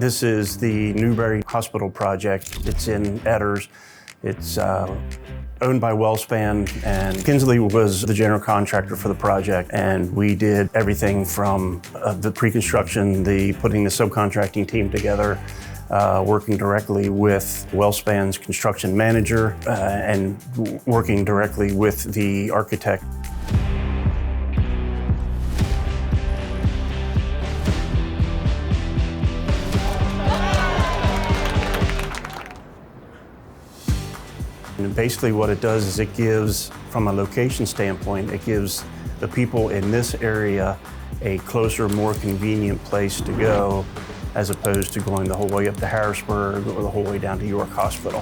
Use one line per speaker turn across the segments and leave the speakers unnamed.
This is the Newberry Hospital project. It's in Etters. It's owned by WellSpan, and Kinsley was the general contractor for the project, and we did everything from the pre-construction, putting the subcontracting team together, working directly with WellSpan's construction manager, and working directly with the architect. And basically what it does is it gives, from a location standpoint, it gives the people in this area a closer, more convenient place to go, as opposed to going the whole way up to Harrisburg or the whole way down to York Hospital.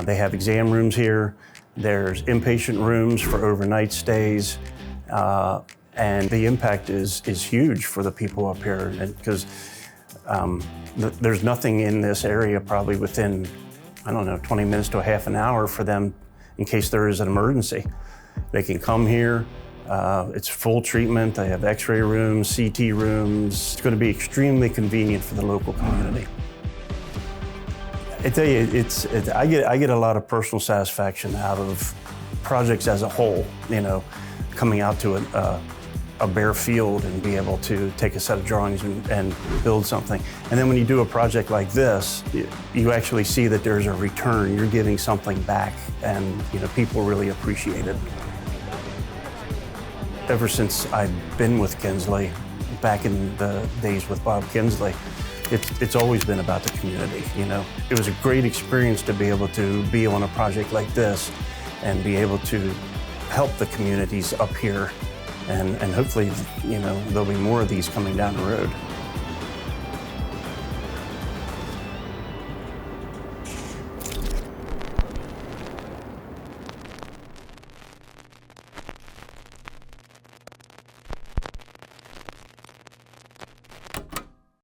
They have exam rooms here. There's inpatient rooms for overnight stays. And the impact is huge for the people up here, because there's nothing in this area probably within, I don't know, 20 minutes to a half an hour for them in case there is an emergency. They can come here. It's full treatment. They have x-ray rooms, CT rooms. It's going to be extremely convenient for the local community. I tell you, I get a lot of personal satisfaction out of projects as a whole, you know, coming out to a bare field and be able to take a set of drawings and build something. And then when you do a project like this, you actually see that there's a return. You're giving something back, and you know, people really appreciate it. Ever since I've been with Kinsley, back in the days with Bob Kinsley, it's always been about the community, you know. It was a great experience to be able to be on a project like this and be able to help the communities up here. And hopefully, you know, there'll be more of these coming down the road.